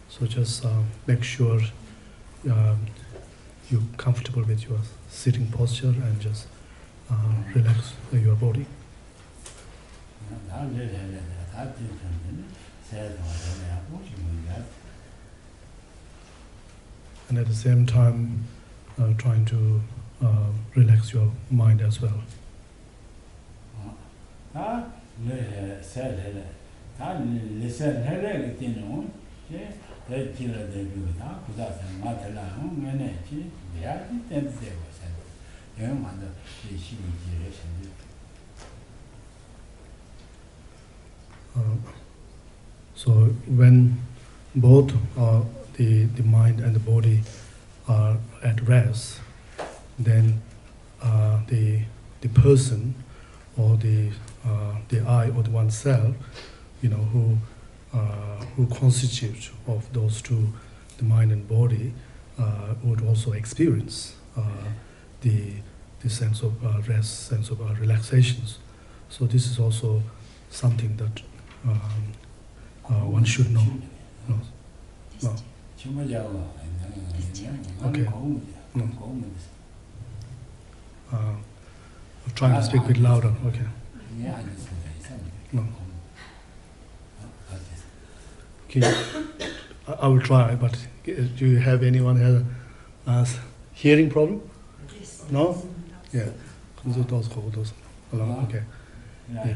So just make sure you're comfortable with your sitting posture and just relax your body. And at the same time, trying to relax your mind as well. So when both the mind and the body are at rest, then the person or the I or the oneself, who constitute of those two, the mind and body, would also experience the sense of rest, sense of relaxations. So this is also something that one should know. No. Okay. No. I'm trying to speak a bit louder. Okay. No. Okay. I will try, but do you have anyone has a hearing problem? Yes. No? Yeah. Okay. Yeah.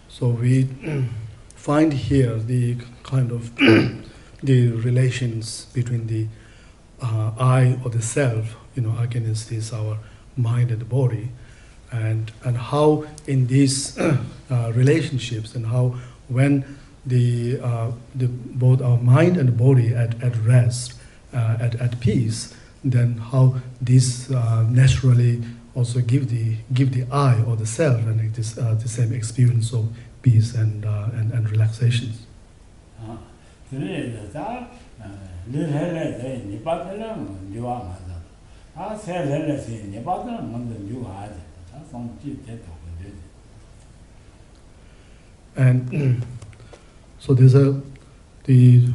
So we find here the kind of the relations between the I or the self, against this our mind and the body, and how in these relationships, and how when the both our mind and body at rest, at peace, then how this naturally also give the I or the self and this the same experience of peace and relaxation. And so there's the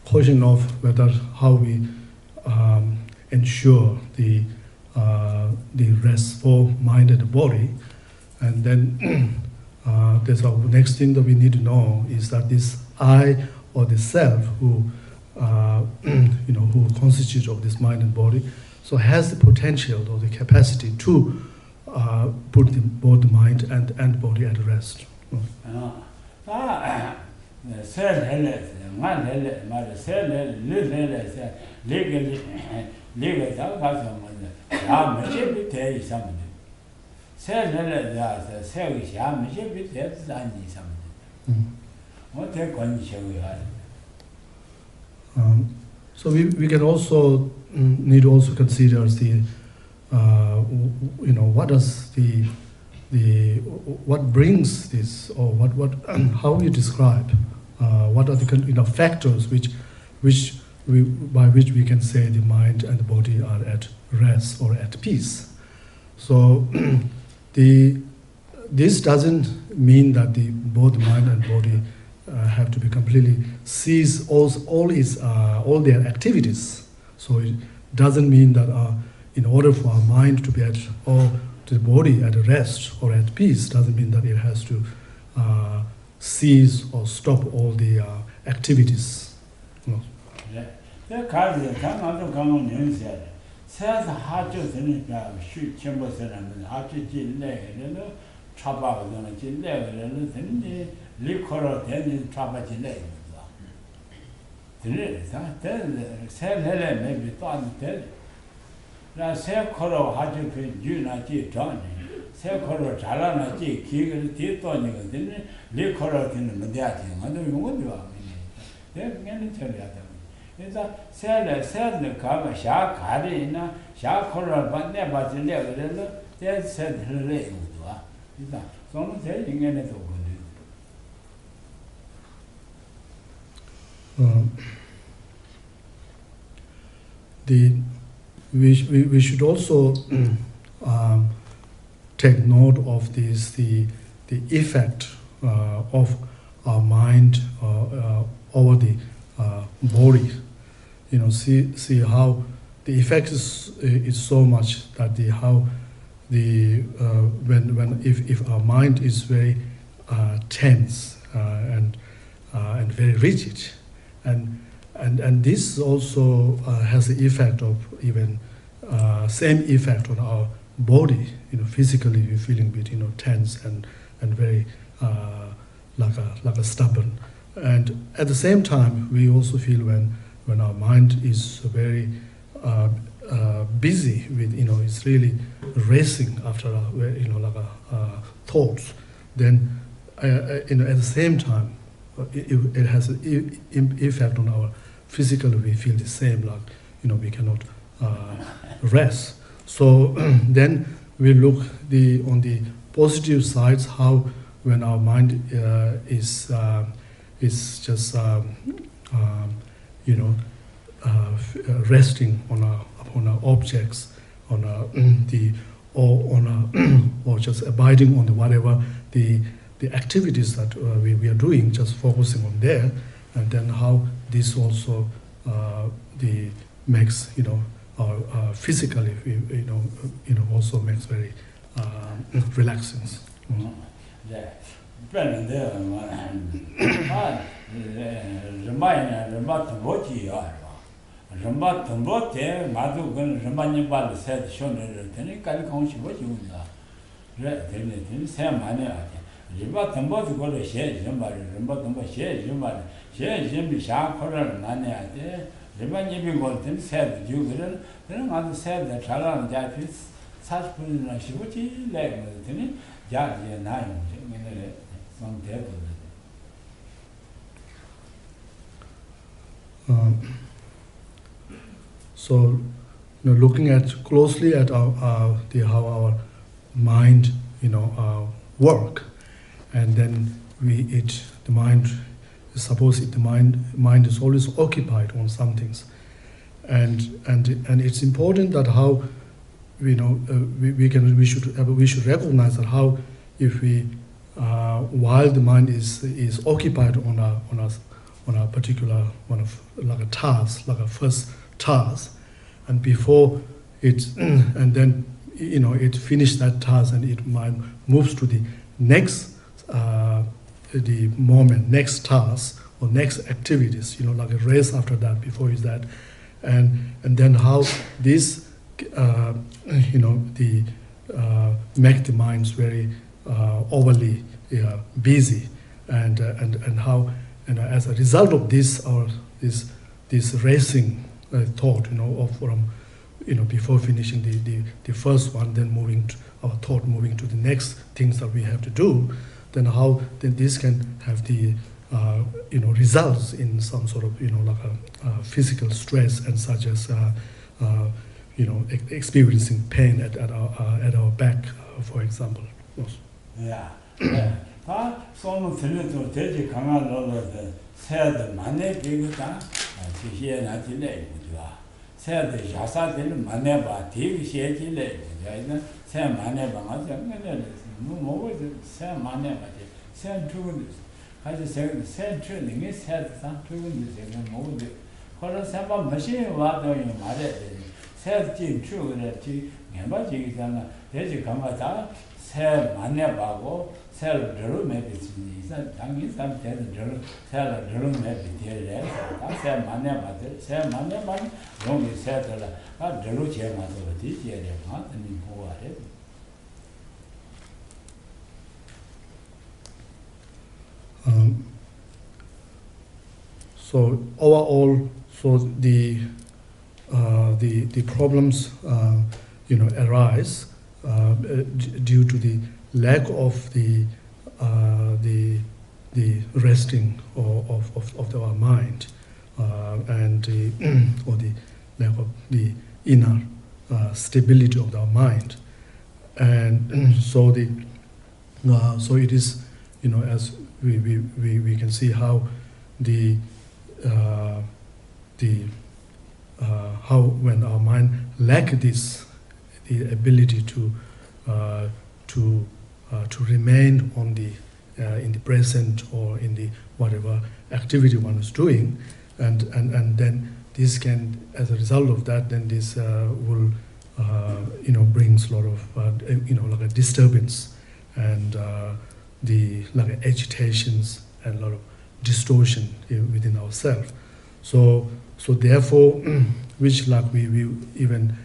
question of whether how we ensure the restful mind and body, and then there's our next thing that we need to know is that this I or the self who who constitutes of this mind and body, so has the potential or the capacity to put both the mind and body at rest. So we can also need to also consider the what does what brings this, or what how you describe what are the factors by which we can say the mind and the body are at rest or at peace. So this doesn't mean that both mind and body have to be completely cease all their activities. So it doesn't mean that in order for our mind to be to the body at rest or at peace, doesn't mean that it has to cease or stop all the activities. No. 그래서 새를 가면 샤 가리나 샤 콜을 받내 받을래 그래서 새를 내고도 와. 그래서 저는 제 인간에도 보는. We should also take note of this the effect of our mind over the body. You know, see how the effect is so much that if our mind is very tense and very rigid, and this also has the effect of even same effect on our body. You know, physically we're feeling a bit tense and very like a stubborn. And at the same time, we also feel when our mind is very busy with it's really racing after thoughts. Then at the same time, it has an effect on our physical. We feel the same, like we cannot rest. So then we look on the positive sides, how when our mind is just resting upon our objects, or just abiding on whatever the activities that we are doing, just focusing on there, and then how this also makes our physically also makes very relaxing. Yeah. Better Rambat Tambote, Madu, Ramani Bal said, Shona, Tenica, Conchi, what you know. Sam Mania. Ribat Tambot go to share, somebody, Rambat share, somebody, share Jimmy Sharp, Coral, Nania, Ramani Bolton said, you will, then I said that Chalan Jaffis, such person like Shibuchi, like Jazzy and I, some devil. So, looking closely at how our mind, work, and then the mind. Suppose the mind is always occupied on some things, and it's important that how we should recognize that how if we while the mind is occupied on a particular one of like a task, like a first task, and before it and then it finished that task and it mind moves to the next the moment, next task or next activities, like a race after that, before is that, and then how this make the minds very overly busy, and how as a result of this this racing thought from before finishing the first one, then our thought moving to the next things that we have to do, then how then this can have the results in some sort of like a physical stress, and such as experiencing pain at our back, for example. Yeah. 소문 들려도 되지 강한 놀러들 새들 만내 비거다 지시에 나질래 그죠 새들 야사들은 만내 봐 되게 시해질래 그죠 새 만내 봐 맞아 뭐 새 만내 봐지 새 죽은 가지 새 죽는 게 새다 죽은 게 뭐데 그런 새바 마시 와도 말해 새진 죽으래 지 해봐지잖아 되지 강하다 새 만내 봐고 새를 드럼 매비지 당연히 삼태는 드럼 새를 드럼 매비디래 새 만내 봐들 새 만내 봐 용이 새들라 아 드럼 제마도 디제래 하더니 보아래 So overall, so the problems arise due to the lack of the resting of our mind, and the, or the lack of the inner stability of our mind. And so the so it is, as we can see how the how when our mind lack this, the ability to remain on the in the present or in the whatever activity one is doing, and then this can, as a result of that, then this will brings a lot of like a disturbance and the like agitations and a lot of distortion within ourselves. So therefore, which like we even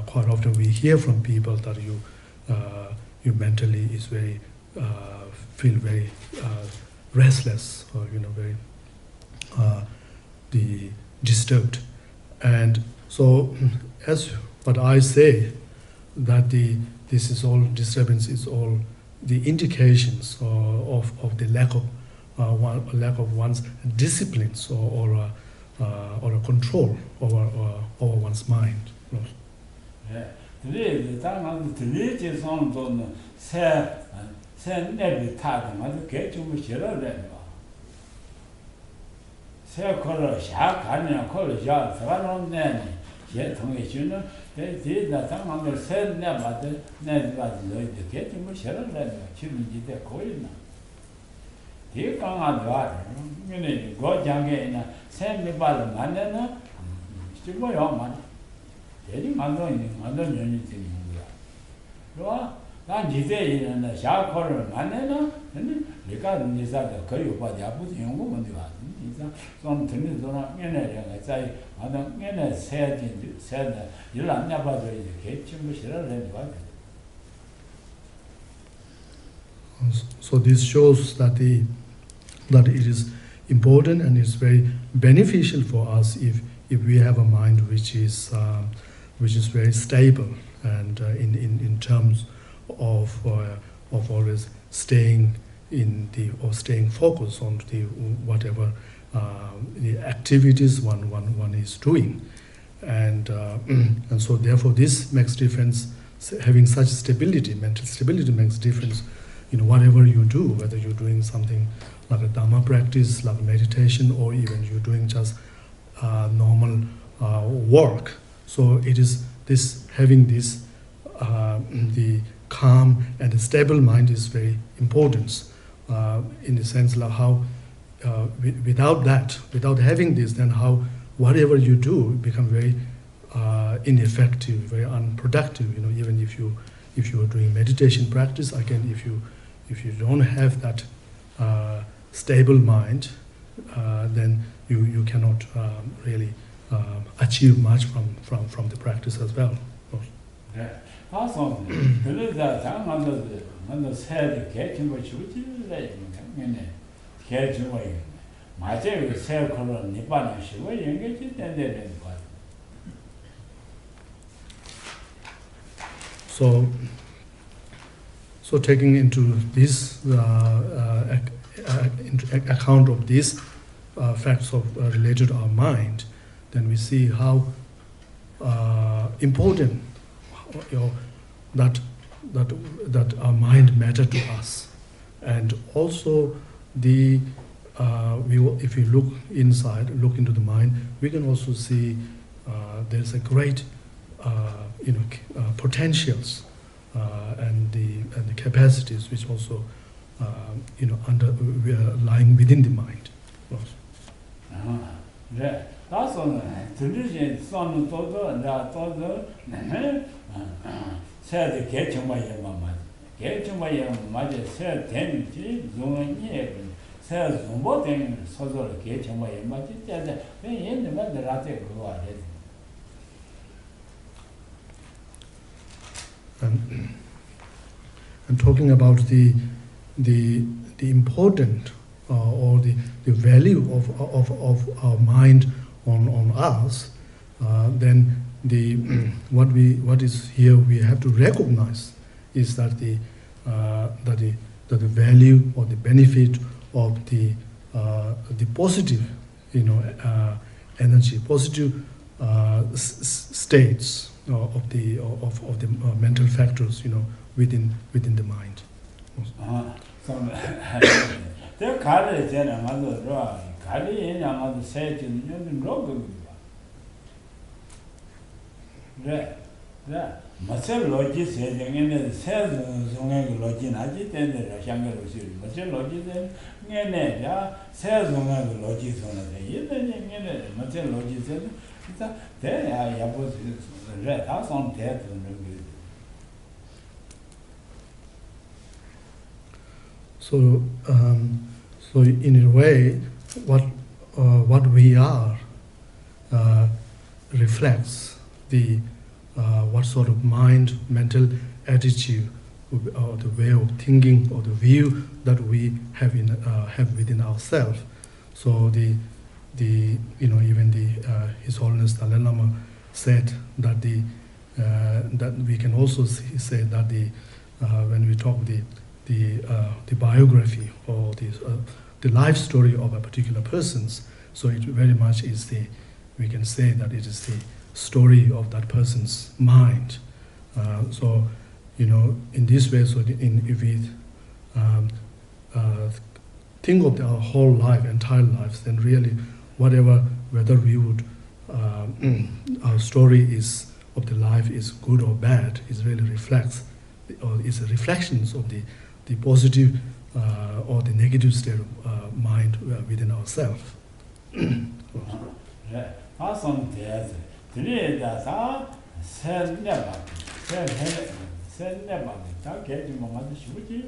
quite often we hear from people that you mentally is very feel very restless, or very the disturbed. And so as what I say, that this is all disturbance is all the indications of the lack of one's disciplines or a control over one's mind. Today, the time say never talk, mother get to me, say color, shark, and color yard, so nanny, yet on it, they did that time on the said never, never get to me, children did their coin. Here come out water, go young in a send me by the man, still boy on man. Getting anything. 난 지대에는 샤코를 만내나 근데 내가 니사가 거의 오빠 야부지 연구만 돼 봐. 진짜 좀 듣는 소나 얘네가 자이 아다 얘네 세야지 세다 일 안 나봐도 이제 개침을 싫어를 해 봐. So this shows that that it is important and it's very beneficial for us if we have a mind which is very stable and in terms of always staying staying focused on the whatever the activities one is doing, and so therefore this makes difference. Having such stability, mental stability makes difference. Whatever you do, whether you're doing something like a Dharma practice, like meditation, or even you're doing just normal work. So it is this having this the calm and a stable mind is very important in the sense of how without having this, then how whatever you do become very ineffective, very unproductive. Even if you are doing meditation practice, again, if you don't have that stable mind, then you cannot really achieve much from the practice as well. Yeah. Also, 그러다 당한도 새를 개친 거 주지래 이게 개친 거 이게 맞아요. 새 걸은 니반이 쉬워 연결이 된다는 거. So taking into this account of these facts related to our mind, then we see how important that our mind matter to us, and also if we look inside, look into the mind, we can also see there's a great potentials and the capacities which also lying within the mind. 네, 다소는 들리지 손은 또도 새의 개정마에 개정마에 맞아 새 되는지 용언이 새 정보된 소설 개정마에 맞지 때문에 왜 옛날에 나한테 그거 안 해. And talking about the important or the value of our mind on us, then what is here we have to recognize is that the value or the benefit of the positive energy, positive states of the mental factors, within the mind. The Kali General Kali in another sage in Rogu. There. Muscle logic says in the cells on logic, and the younger muscle logic, and cells on logic on the muscle logic said, there I was red house on death. So, so in a way, what we are reflects the what sort of mental attitude, or the way of thinking, or the view that we have within ourselves. So even His Holiness Dalai Lama said that that we can also say that when we talk the biography or the life story of a particular person, so it very much is we can say that it is the story of that person's mind. So, in this way, so if we think of our whole life, entire lives, then really, whether we would, our story is of the life is good or bad, it really reflects, or is a reflections of the positive or the negative state of mind within ourselves. Awesome. Today, that's our said never, said never, get you mother shoot you.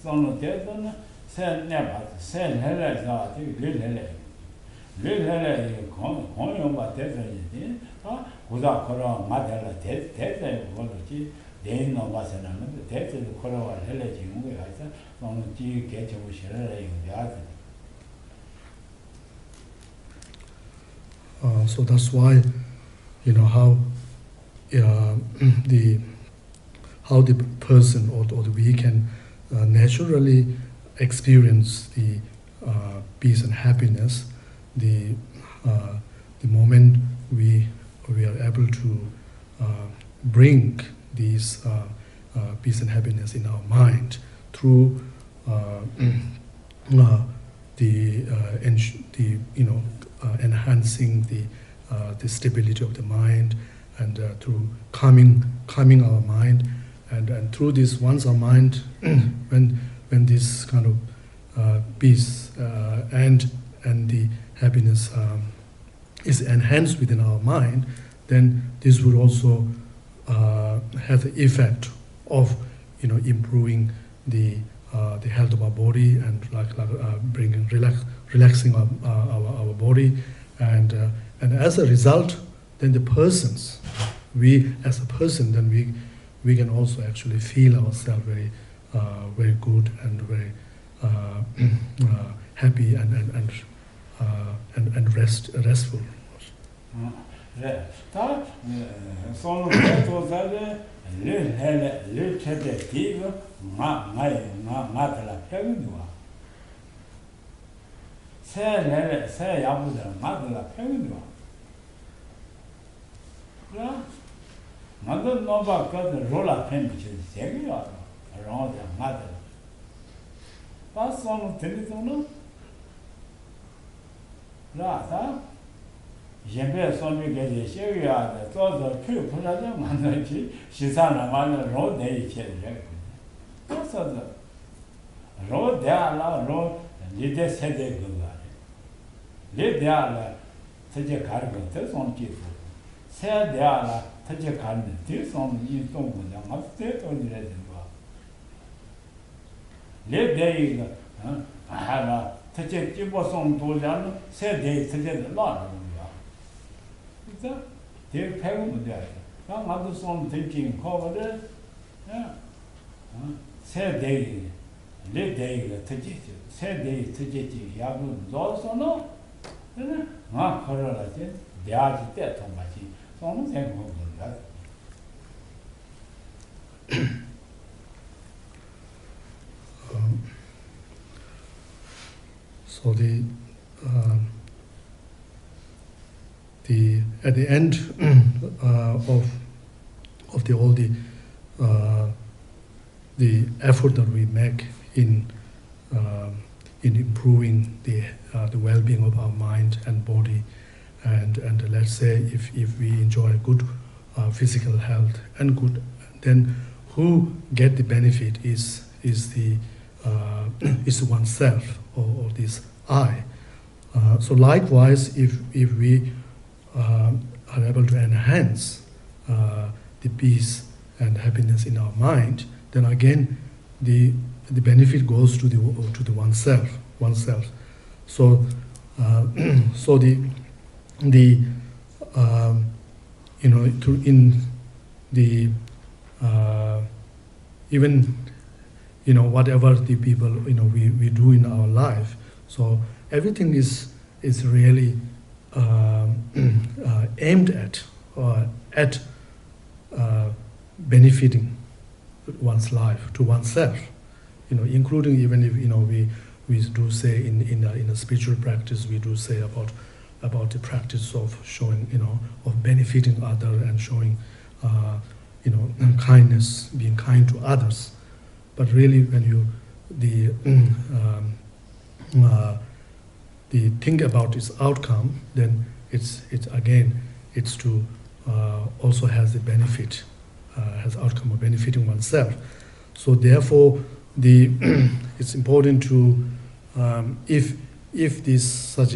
So no death, said never, said hell, little calling about death, without Koran, mother, death, they know what's another death, the Koran, hell, you know, get you the other. So that's why, how the person or we can naturally experience the peace and happiness the moment we are able to bring these peace and happiness in our mind through enhancing the stability of the mind, and through calming our mind, and through this, once our mind when this kind of peace and the happiness is enhanced within our mind, then this will also have the effect of improving the health of our body, and bringing relaxing our body, and as a result, then the persons, we as a person, then we can also actually feel ourselves very good and very happy and restful. Mother Nova got the roll up temperature, around the mother. What's on the telephone? Rata Jembe Sonny get a share, the thought of two Pulaja Manachi, she's on a mother road day. What's the road there, road, and little said they go. Live there, such a cargo, that's on Kifu. Said there, such a cargo, this on you don't want to stay on the reservoir. Live there, I have a such a Jibos on Tojan, said they such a lot of them. They're paying there. Some other song thinking covered it. Said they, live there, said they, such a Yabu, also no. Not correct, they are dead on my team. So I'm saying, so the at the end of the effort that we make in improving the well-being of our mind and body, and let's say if we enjoy good physical health and good, then who get the benefit is oneself, or this I. So likewise, if we are able to enhance the peace and happiness in our mind, then again the benefit goes to the oneself. So so the in the even whatever the people we do in our life, so everything is really aimed at benefiting one's life to oneself, including even if we do say in a spiritual practice, we do say about the practice of showing of benefiting other and showing kindness, being kind to others. But really, when you the think about its outcome, then it's to also has the benefit, has outcome of benefiting oneself. So therefore, it's important to if this such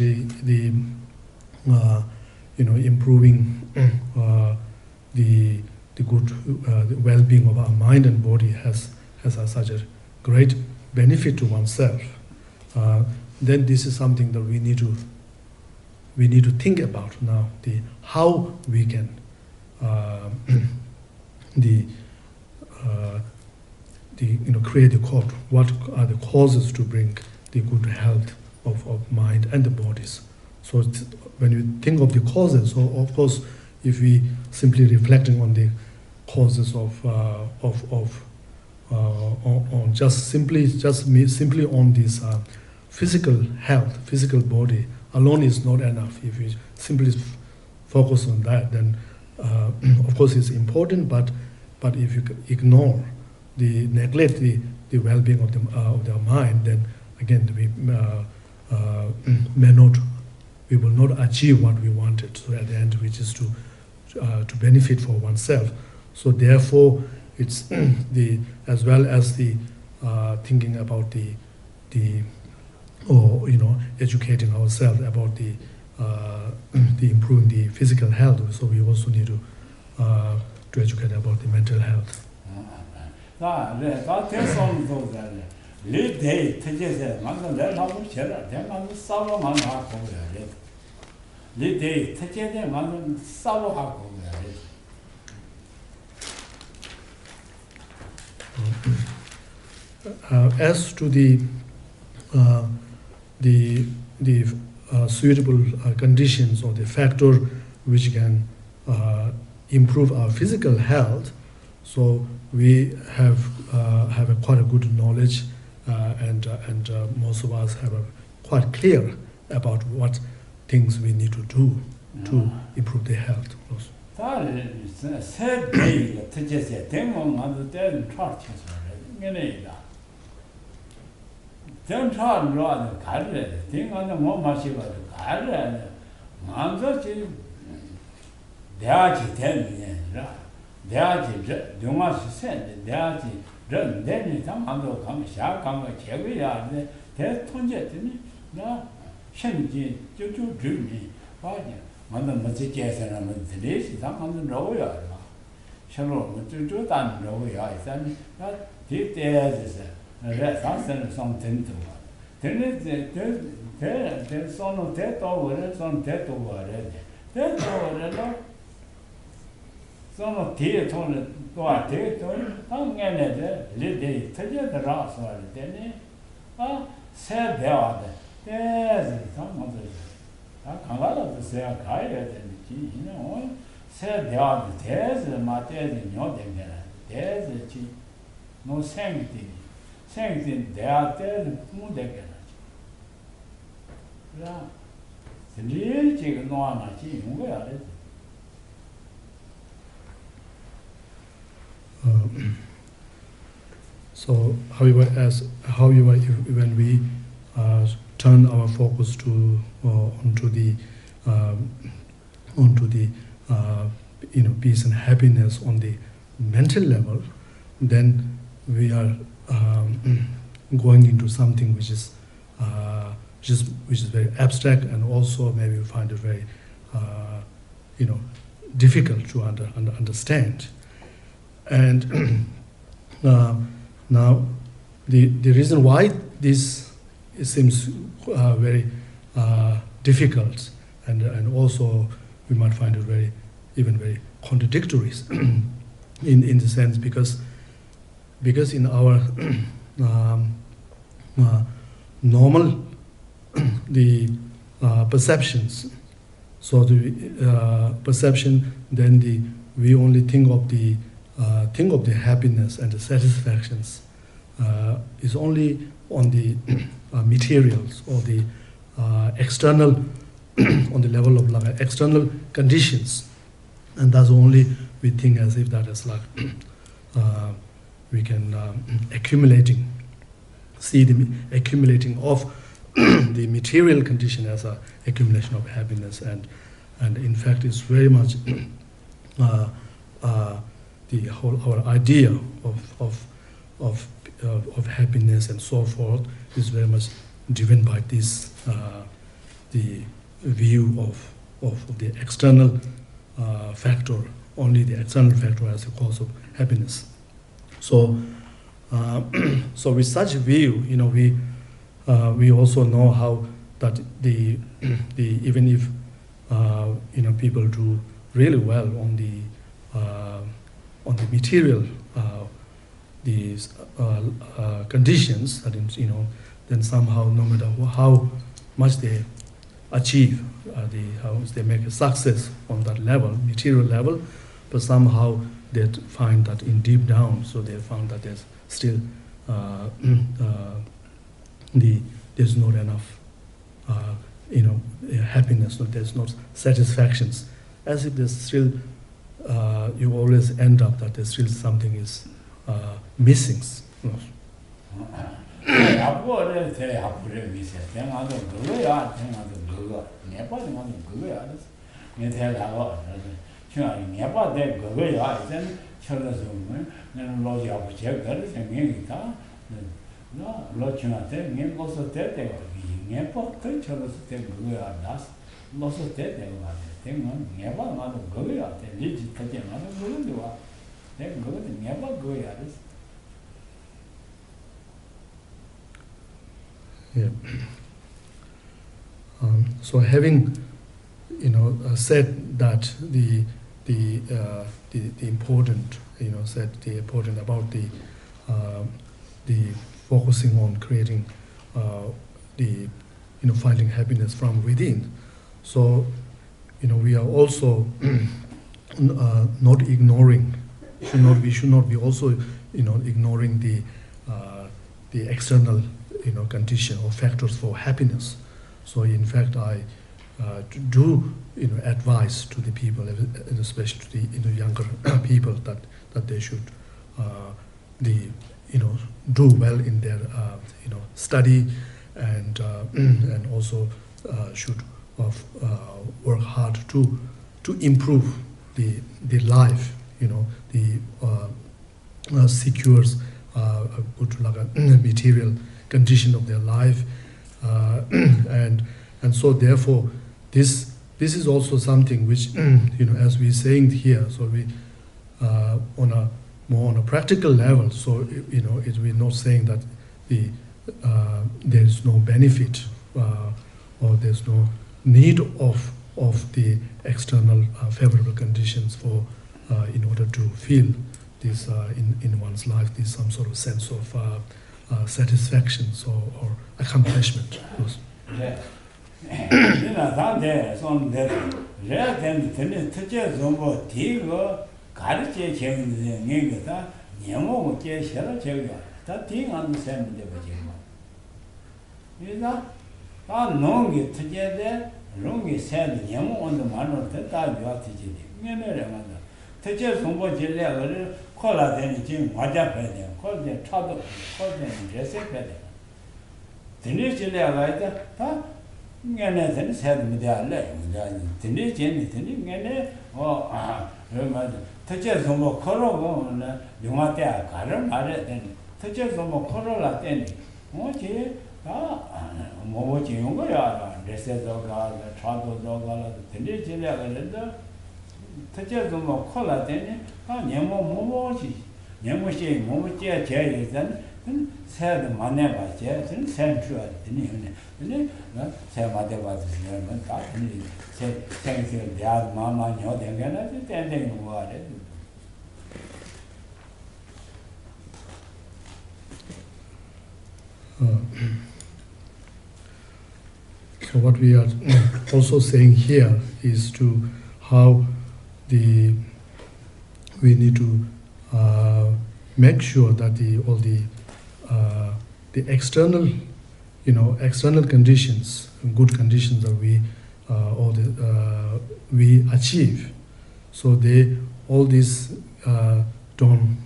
improving the good the well-being of our mind and body has such a great benefit to oneself, then this is something that we need to think about now, how we can create the cause. What are the causes to bring the good health of mind and the bodies? So when you think of the causes, so of course, if we simply reflecting on the causes on simply on this physical health, physical body alone is not enough. If we simply focus on that, then of course it's important. But if you ignore, neglect the well-being of the mind, then again we will not achieve what we wanted. So at the end, which is to benefit for oneself. So therefore, it's as well as the thinking about educating ourselves about the improving the physical health. So we also need to educate about the mental health. As to the suitable conditions or the factor which can improve our physical health, so we have quite a good knowledge, and most of us have quite clear about what things we need to do to improve the health. sono tie tone toa te to angene de le de tje de raso de ne se bewa de samo de kangala de se kai de ki se bewa de ma de nyo de ne chi no senti de mu de ra Really, chicken no one, we are it. So, however, when we turn our focus to onto the peace and happiness on the mental level, then we are going into something which is very abstract, and also maybe we find it very difficult to understand. And now the reason why this seems very difficult, and also we might find it very contradictory in the sense, because in our normal the perceptions, so the perception, then we only think of the happiness and the satisfactions is only on the materials, or the external on the level of like external conditions, and that's only we think as if that is like we can see the accumulating of the material condition as a accumulation of happiness, and in fact it's very much the whole our idea of happiness and so forth is very much driven by this the view of the external factor, only the external factor as a cause of happiness. So so with such view, we also know how that the even if people do really well on the material these conditions, that then somehow, no matter how much they achieve, how much they make a success on that level, material level, but somehow they find that in deep down, so they found that there's still there's not enough happiness, there's not satisfactions, as if there's still you always end up that there's still something is missing. Yeah. So having said that the important said the important about the focusing on creating the finding happiness from within, so we are also not ignoring, we should not be also ignoring the external condition or factors for happiness. So in fact, I do advise to the people, and especially to the younger people, that they should do well in their study, and also should work hard to improve the life, secures a good material condition of their life, and so therefore this is also something which as we're saying here, so we on a practical level, so we're not saying that there is no benefit or there's no need of the external favorable conditions for in order to feel this in one's life, this some sort of sense of satisfaction or accomplishment. Yeah. 롱이 새는 너무 온도 많을 때 다지지 내내래만 대체 정보 질려를 콜라되니 지금 맞아 봐야 돼요. 콜데 차도 콜데 제세 봐야 돼요. 드니 질려가 있다 다 내내는 새는 무대할래 드니 제니 드니 내내 그러면 대체 정보 콜로고 영화 때 가를 말해 되니 대체 정보 콜로라 때니 뭐지 뭐지 이런 거야. Geshe Doga, Sandup Tsering, 드릴 질려가 된다. 특히 좀 콜라 되니 년모 뭐지? 년모시 뭐지 제일은 새도 만내 봐제. 센트럴 되니 근데 새 맞아 봐주면 다 되니 새 생생 대학 마마 녀 된게나 된된 거 같아. So what we are also saying here is to how we need to make sure that all the external, external conditions, good conditions that we achieve. So all these don't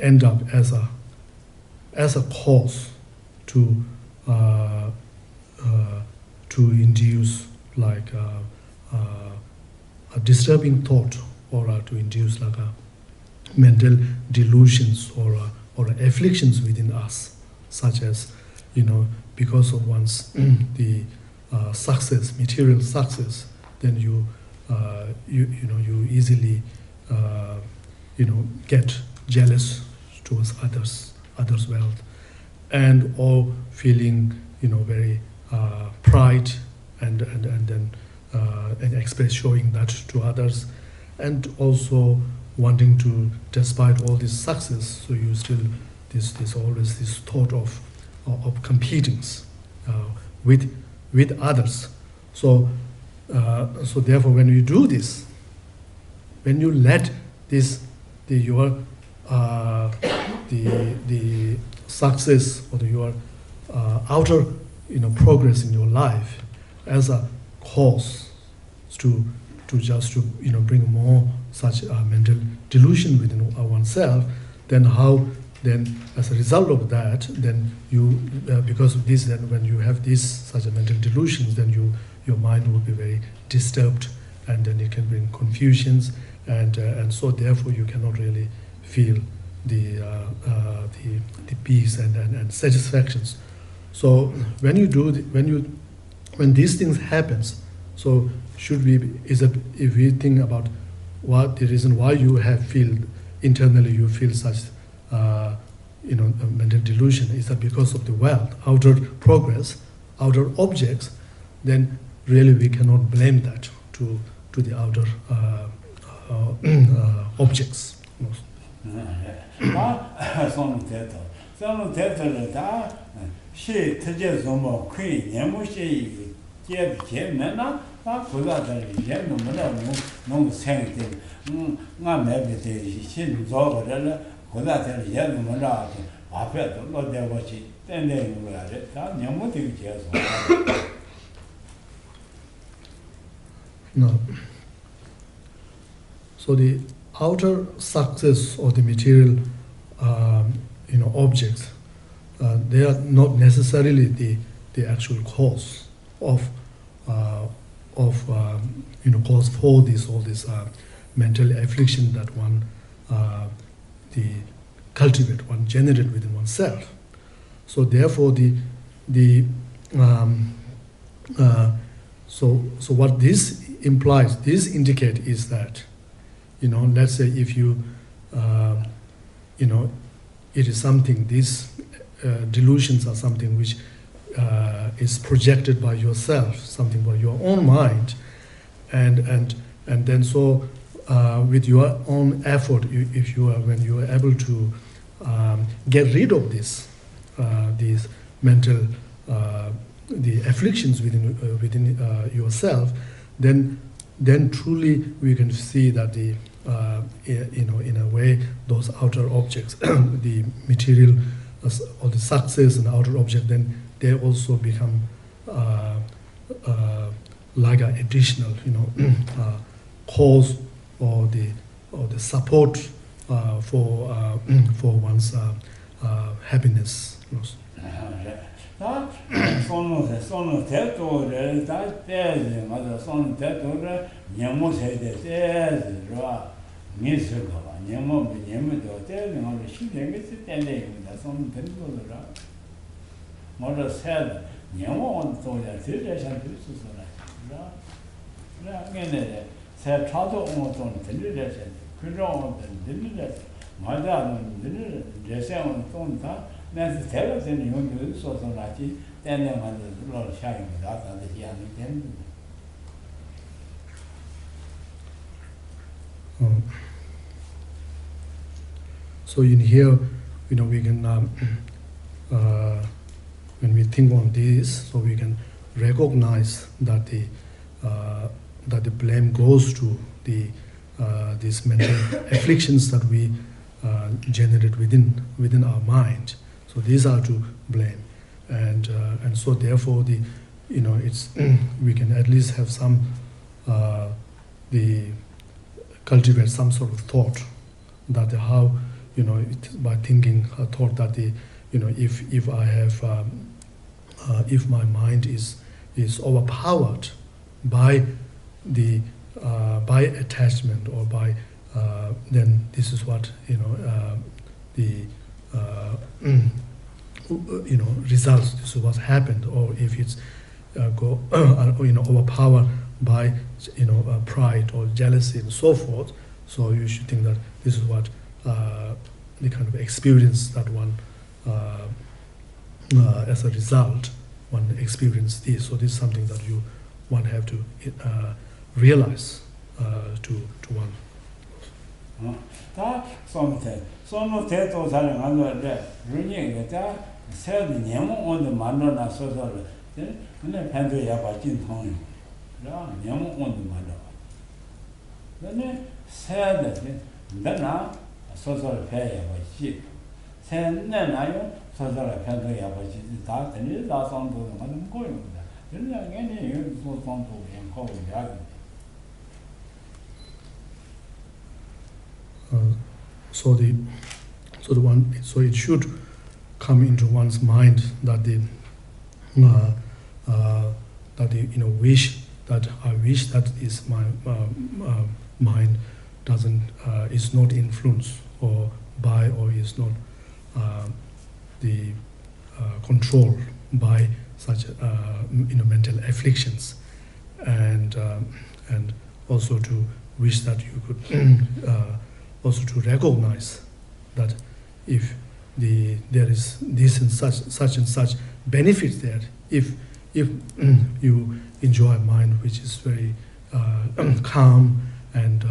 end up as a cause to induce like a disturbing thought, or to induce like a mental delusions or afflictions within us, such as because of one's the success, material success, then you easily get jealous towards others' wealth, and or feeling very pride and then showing that to others, and also wanting to, despite all this success, so you still this always this thought of competing with others. So therefore, when you do this, when you let your success or your outer progress in your life as a cause to bring more such mental delusion within oneself, then as a result of that, then you because of this, then when you have such a mental delusions, then your mind will be very disturbed, and then it can bring confusions, and so therefore you cannot really feel the peace and satisfactions. So when these things happens, so if we think about what the reason why you feel internally you feel such mental delusion, is that because of the wealth, outer progress, outer objects, then really we cannot blame that to the outer objects. No. So the outer success of the material objects, they are not necessarily the actual cause of cause for all this mental affliction that one one generate within oneself. So therefore so what this implies, this indicate is that let's say if you it is something, these delusions are something which is projected by yourself, something by your own mind, and then so with your own effort, when you are able to get rid of these mental the afflictions within yourself, then truly we can see that in a way those outer objects, the material or the success and outer object, then they also become like an additional, cause or the support for one's happiness. 다 손으로 대도를 다 때지 맞아 손 대도를 녀모세대 때지라 미스가 봐 녀모도 때는 뭐 신경이 때내입니다 손 대도라 뭐라 새 녀모는 또야 들려서 들수서라 그래 그래 새 차도 온도 들려서 그런 들려서 맞아는 들려 제세는 또다 내가 대로 되는 용도를 써서 나지 때내만 들어 샤입니다. 다들 이해하는 게 So in here, we can when we think on this, so we can recognize that the blame goes to these mental afflictions that we generate within our mind. So these are to blame, and so therefore it's we can at least have some cultivate some sort of thought that how by thinking a thought that if I have if my mind is overpowered by by attachment or by then this is what the results. This is what's happened. Or if it's overpowered by pride or jealousy and so forth. So you should think that this is what the kind of experience that one as a result one experience this. So this is something that one have to realize to one. 다 손으로 대도 사람 안 되는데 run이가 새는 녀모 온도 만나나 소소를 근데 팬도야 받진 통요. 그럼 녀모 온도 만나. 근데 새는 내가 소소를 배야 받지. 새는 나요 소소를 팬도야 받지. 다 되는 다 상도도 많은 거입니다. 그러니까 괜히 소소도 그냥 거기 야기. So it should come into one's mind that I wish that is my mind is not influenced or by or is not controlled by such mental afflictions, and also to wish that you could also to recognize that if there is this and such benefits there, if you enjoy a mind which is very calm and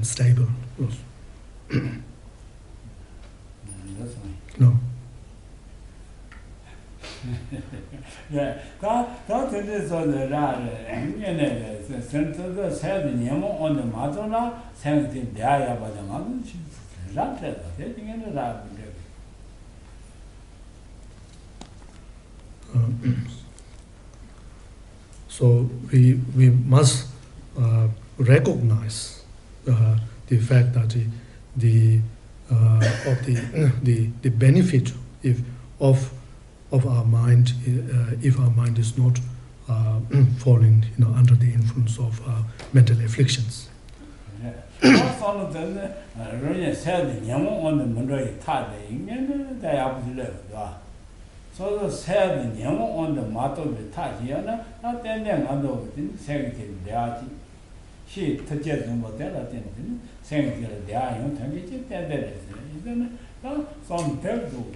stable. No. Yeah, that is on the on the Madonna, saying the eye about the mountain, she's not taking any lab. So we must recognize the fact that the benefit of our mind, if our mind is not falling under the influence of mental afflictions. So the said the on the matter with Tajiana, not then I know saying the she touches them what they're saying the eye on Tangi, then there is some terrible.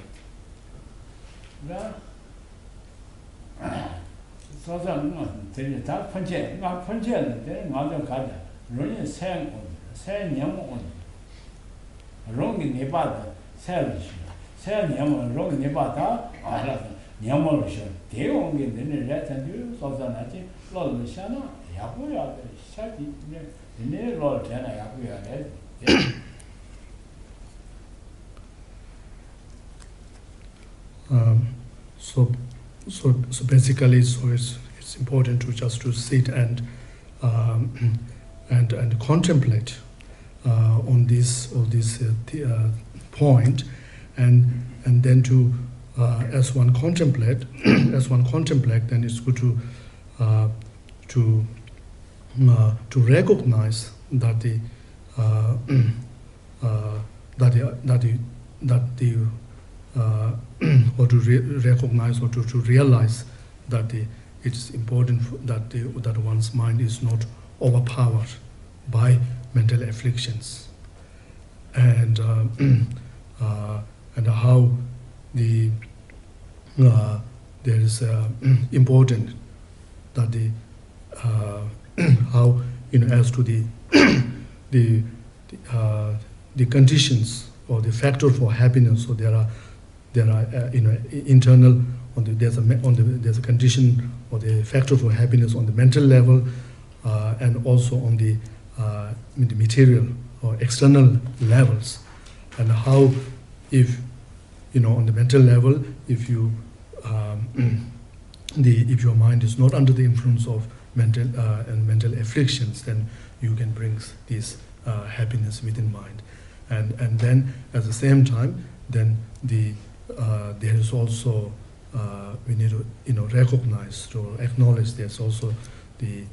So the top punch, not punch, then mother got running saying young on wrong in Nevada, selfish. 새냐면 로그 네바다 알아서 냐모르셔 대용이 되는 레전드 소자나지 로르샤나 야고야 샤기 네 로르잖아 야고야 돼. So so basically, so it's important to just to sit and contemplate on this point, and then to as one contemplate then it's good to recognize that or to recognize or to realize that it's important that one's mind is not overpowered by mental afflictions, and how there is important that how as to the conditions or the factor for happiness. So there are internal there's a condition or the factor for happiness on the mental level, and also on the material or external levels, and how if on the mental level, if you if your mind is not under the influence of mental afflictions, then you can bring this happiness within mind, and then at the same time, then there is also we need to recognize or acknowledge there's also the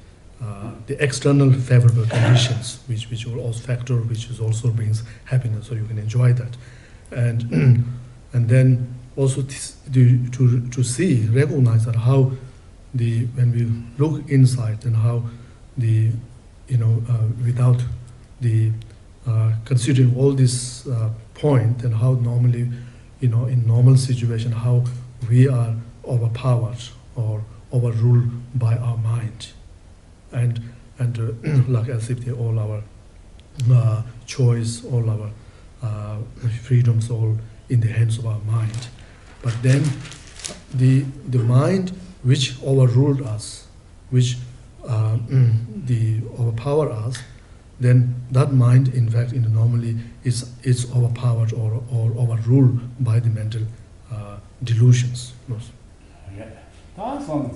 external favorable conditions which will also factor, which is also brings happiness, so you can enjoy that, and then also to see, recognize that how when we look inside, and how without the considering all this point, and how normally in normal situation how we are overpowered or overruled by our mind, and like as if all our choice, all our freedoms, all in the hands of our mind. But then the mind which overruled us, which overpower us, then that mind, in fact, normally is overpowered or overruled by the mental delusions. 다 손을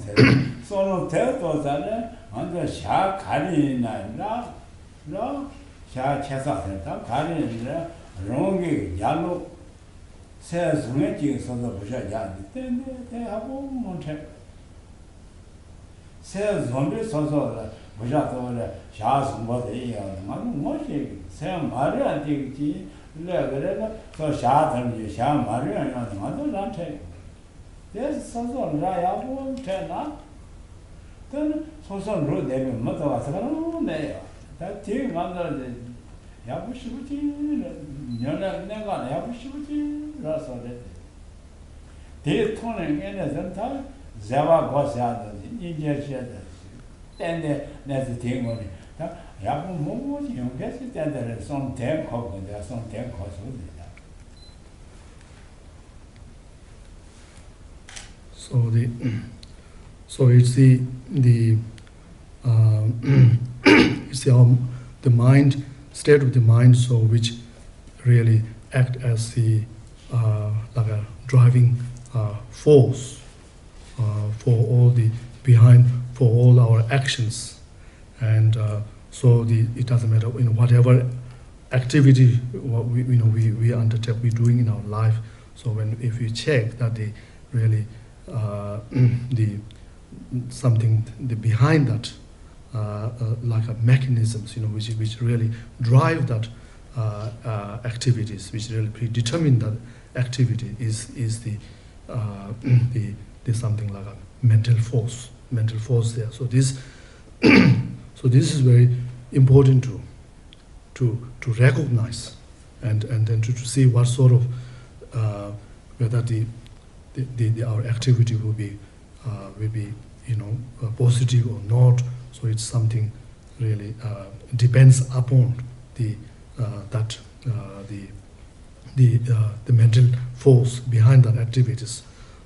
대도자는 먼저 샤 가리나라 샤 체사한다 가리나 롱이 야로 세상에 지서도 보셔야 되는데 하고 못해 세상에 서서 보셔도 샤스 뭐대요 나는 뭐지 세 말이 안 되지 내가 저 샤든지 샤 말이 안 나도 나한테 서서 라야고 되나? 또 소선으로 내면 뭐 더 와서 그러네요. 다 뒤에 만나는데 야부시부지 내가 야부시부지 라서래. 대통령 에는 다 자와 거사든지 인제시하다. 근데 내가 대응을 다 야부 뭐지 용겠을 때들 손 대고 근데 손 대고 소리다. So it's the it's the mind, state of the mind, so which really act as the like a driving force for all the for all our actions, and so it doesn't matter whatever activity we undertake, we're doing in our life. So if we check that really the behind that like a mechanisms which really drive that activities, which really predetermine that activity is the something like a mental force there. So this is very important to recognize, and then to see what sort of whether our activity will be positive or not. So it's something really depends upon the mental force behind that activities.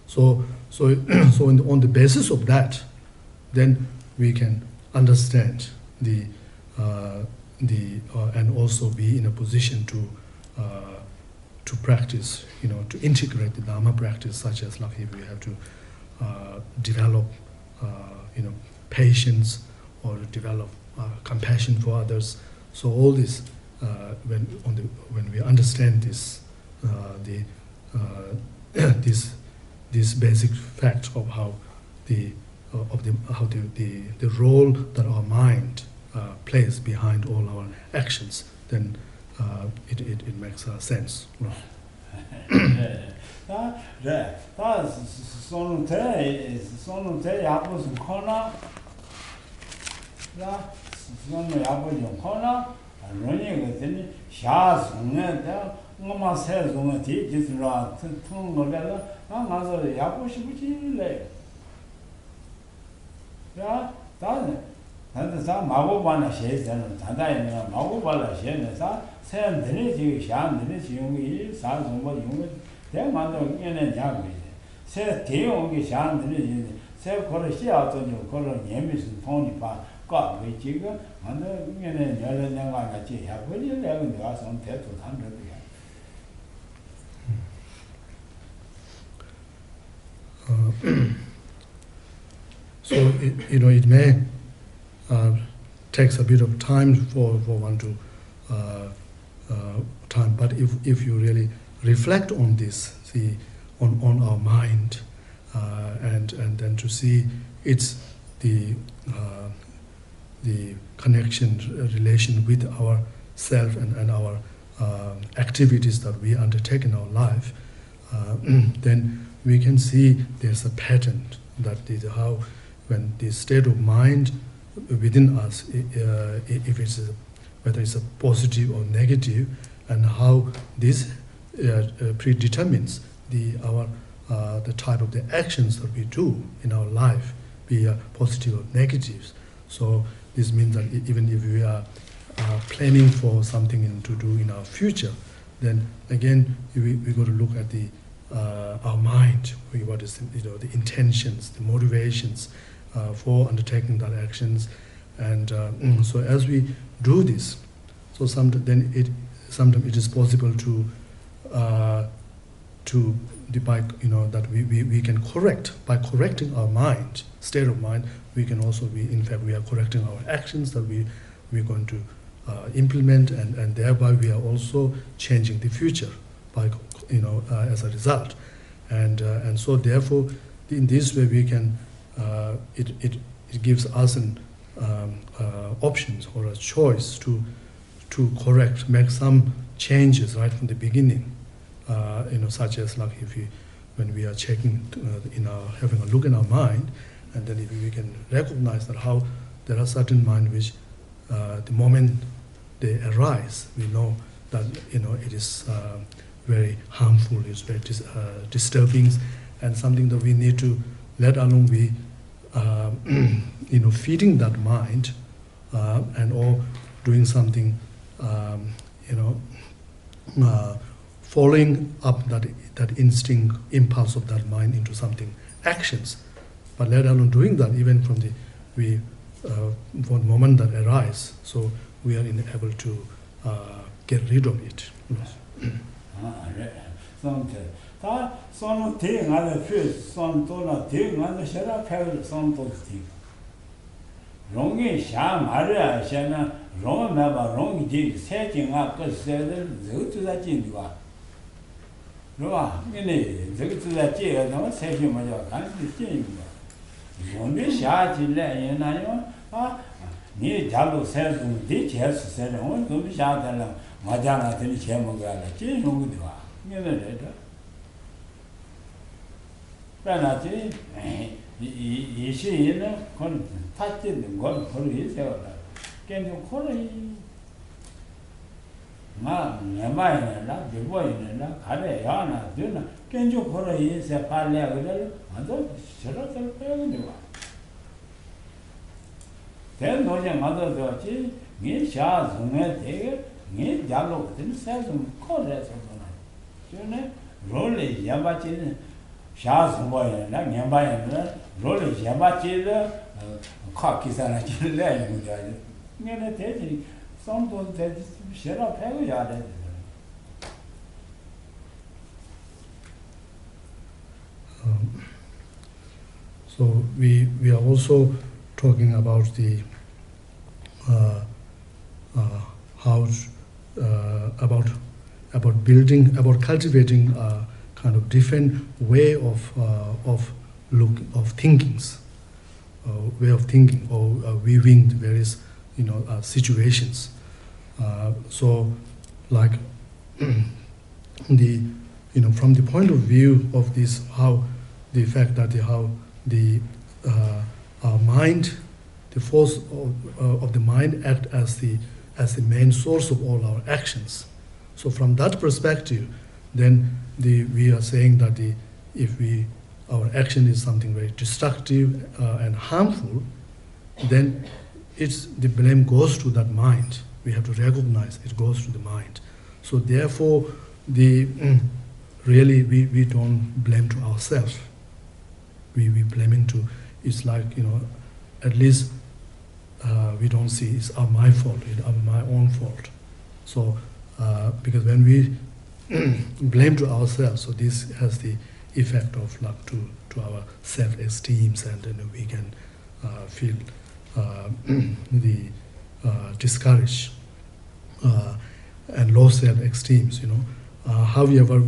So on the basis of that, then we can understand and also be in a position to practice, to integrate the Dharma practice, such as like if we have to develop patience or develop compassion for others. So all this, when we understand this, this basic fact of how the role that our mind plays behind all our actions, then it makes sense. So it may takes a bit of time for one to time, but if you really reflect on this, see on our mind, and then to see it's the connection relation with our self and our activities that we undertake in our life, then we can see there's a pattern that is how when the state of mind within us, if it's whether it's a positive or negative, and how this predetermines the type of the actions that we do in our life, be positive or negatives. So this means that even if we are planning for something to do in our future, then again we got to look at the our mind. What is the intentions, the motivations for undertaking that actions, and so as we do this, so sometimes it is possible to that we can correct by correcting our mind, state of mind. We can also we are correcting our actions that we're going to implement, and thereby we are also changing the future by as a result, and so therefore in this way we can it gives us an options or a choice to correct, make some changes right from the beginning, such as like when we are checking having a look in our mind, and then if we can recognize that how there are certain mind which the moment they arise, we know that it is very harmful, it's very disturbing, and something that we need to let alone be feeding that mind, and or doing something following up that instinct impulse of that mind into something actions, but let alone doing that even from the moment that arise, so we are able to get rid of it. Yes. 다 손은 대응하는 그 손도나 대응하는 셔라 패를 손도 티 롱이 샤 말이야 샤나 롱 매바 롱이 지 세징아 그 세들 저주다 진디와 로아 이네 저주다 지가 너무 세지 뭐야 간지 진이고 롱이 샤 질래 얘나요 니 잘로 세수 대체스 세는 온 그 샤달라 맞아나 되니 제목이야 진 롱이와 얘네들 그러나지 이시에는 건 타지는 건 거의 세워라. 괜히 거의 내마에나 비보이나 가래야나 되나 괜히 거의 세 팔래 그래 아주 저렇게 빼는 거. 된 노래 맞아 저지 니샤 중에 되게 니 잘로 된 세좀 거래서 그러나. 저네 롤이 야바지는 샤스보이나 냠바이나 롤이 야바지르 카키사나 질래 이거야. 내가 대지 손도 대지 셔라 패고야 돼. So we are also talking about the how about building, about cultivating a kind of different way of thinkings, way of thinking, or viewing the various situations. So, like the from the point of view of this, how the fact that how the our mind, the force of the mind act as the main source of all our actions. So from that perspective, then we are saying that if our action is something very destructive and harmful, then the blame goes to that mind. We have to recognize it goes to the mind. So therefore, really we don't blame to ourselves. We blaming to, it's like, at least we don't see it's my fault, it's my own fault. So because when we blame to ourselves, so this has the effect of like to our self-esteem, and we can feel discouraged and low self-esteem. However,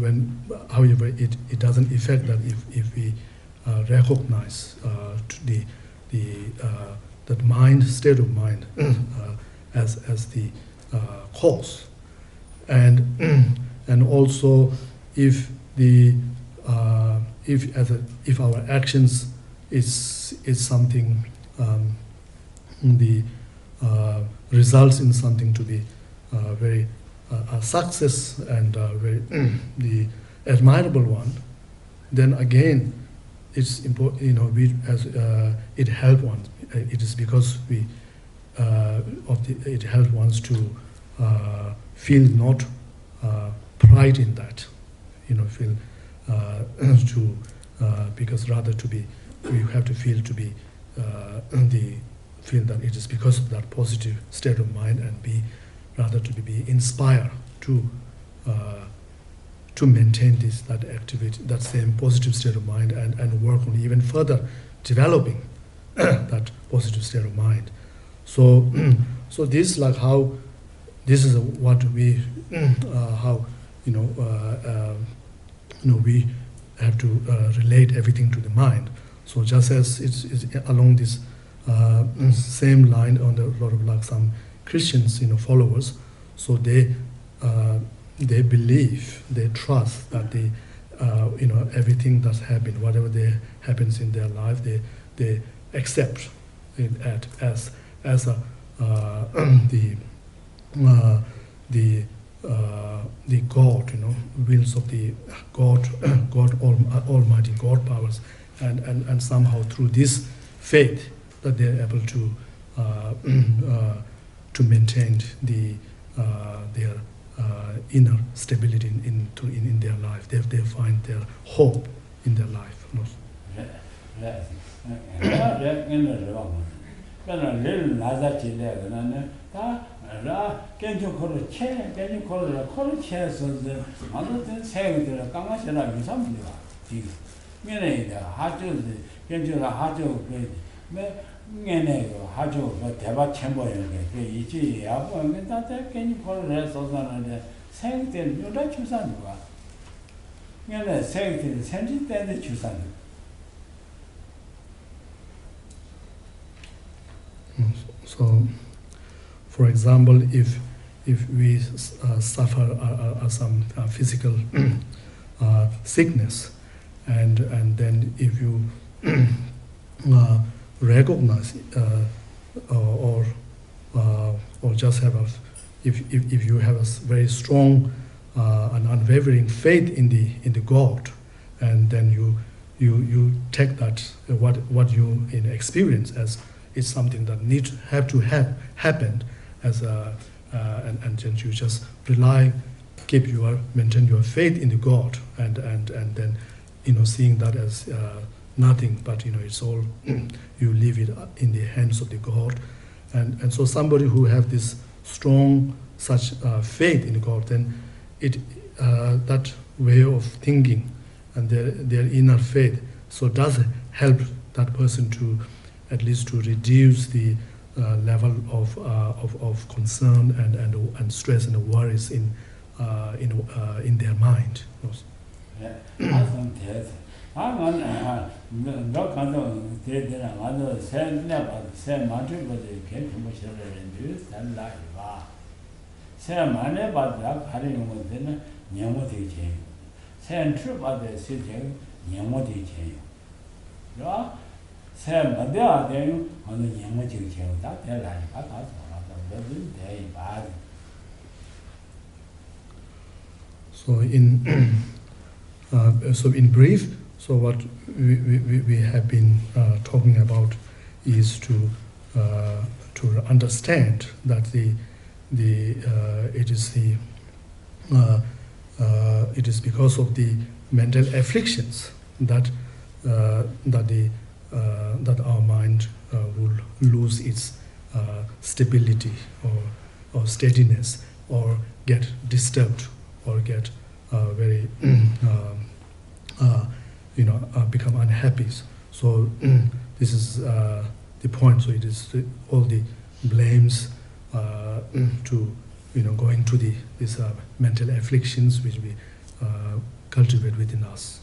it doesn't affect that if we recognize that mind, state of mind, as the cause, and also if our actions is something results in something to be very a success and very the admirable one, then again it's important. It helps one. It is because it helps one to feel not pride in that. Feel because rather to be, we have to feel to be feel that it is because of that positive state of mind, and rather to be inspired to maintain that activity, that same positive state of mind, and work on even further developing that positive state of mind. So this, like how this is what we how we have to relate everything to the mind. So just as it's along this same line on the lot of like some Christians, followers, so they believe, they trust that everything that's happened, whatever happens in their life, they accept it as the God, wills of the God Almighty, God powers, and somehow through this faith that they're able to maintain their inner stability in their life. They find their hope in their life. So, for example, if we suffer some physical sickness, and then if you recognize or just have if you have a very strong and unwavering faith in the God, and then you take that what you experience as it's something that have to happen as and then you just maintain your faith in the God, and then seeing that as nothing, but it's all you leave it in the hands of the God, and so somebody who have this strong such faith in God, then it that way of thinking and their inner faith so does help that person to at least to reduce the level of concern and stress and worries in their mind. So in brief, so what we have been talking about is to understand that it is because of the mental afflictions that our mind will lose its stability or steadiness, or get disturbed, or get very become unhappy. So this is the point. So it is all the blames to going to these mental afflictions which we cultivate within us.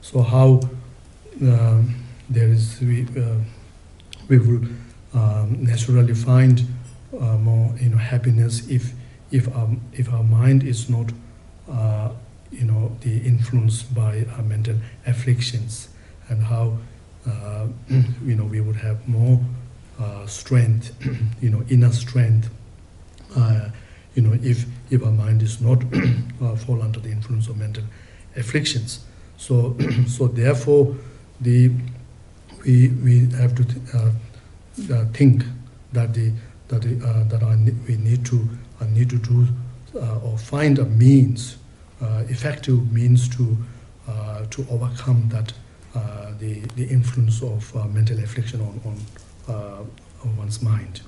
So how we will naturally find more happiness if our mind is not the influenced by mental afflictions, and how we would have more strength, inner strength, if our mind is not fall under the influence of mental afflictions. So therefore we have to think that we need to do or find a means, effective means to overcome that the influence of mental affliction on one's mind.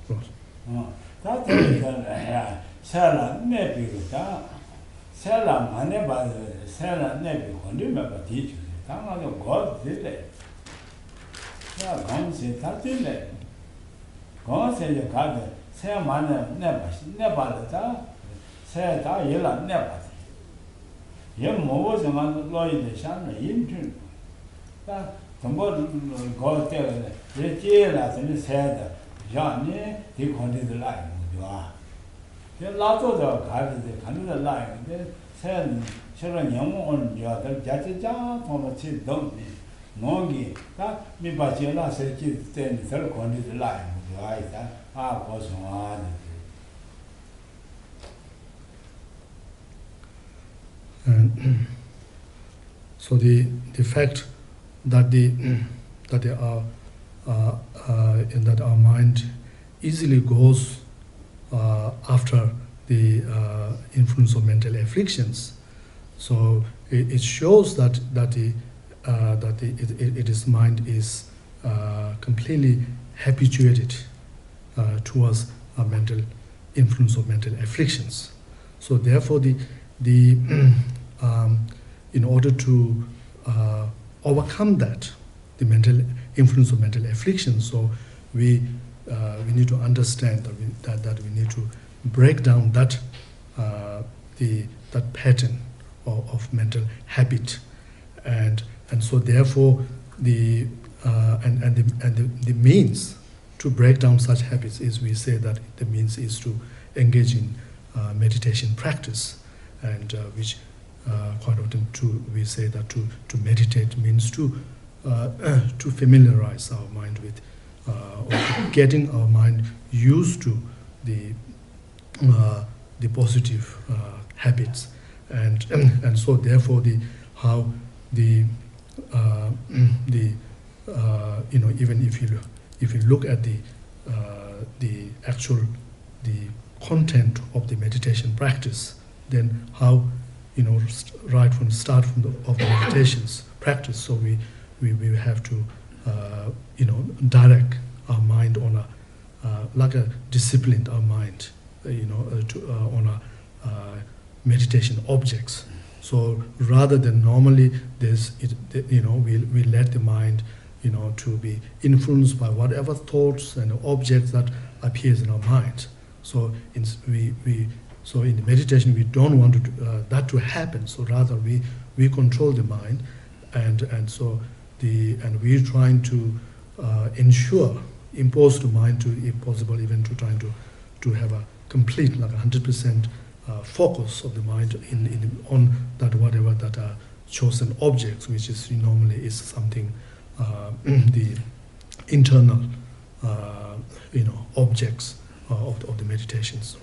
And so the fact that our mind easily goes after the influence of mental afflictions, so it shows that its mind is completely habituated towards a mental influence of mental afflictions. So therefore, in order to overcome that, the mental influence of mental afflictions, so we need to understand that we need to break down that pattern of mental habit, and so therefore the means to break down such habits is, we say that the means is to engage in meditation practice, and which quite often we say that to meditate means to familiarize our mind with or getting our mind used to the positive habits, and so therefore how the the even if you look at the actual the content of the meditation practice, then how right from the start of the meditations practice, so we have to direct our mind on a like a disciplined our mind on a meditation objects. So rather than normally we let the mind to be influenced by whatever thoughts and objects that appears in our mind. So in the meditation we don't want that to happen. So rather we control the mind, and we're trying to impose the mind to, if possible, even to trying to have a complete, like 100% focus of the mind on that whatever that are chosen objects, which is normally is something the internal objects of the meditations.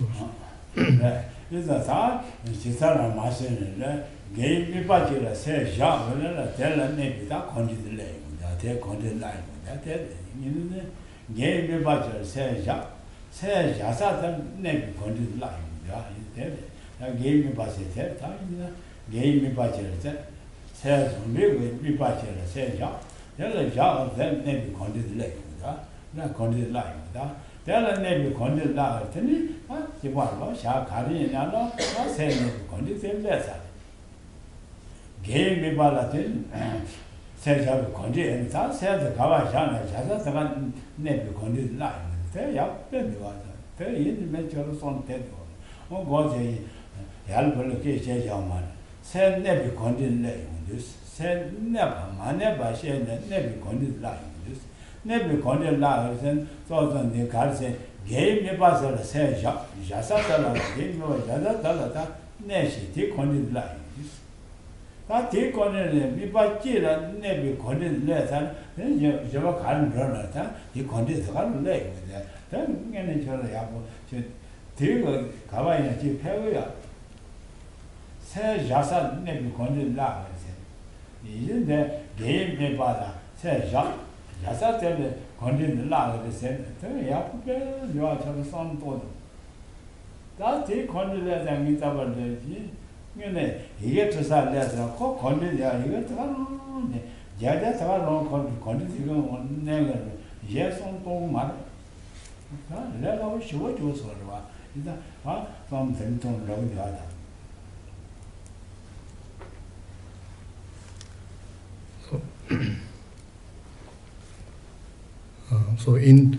So in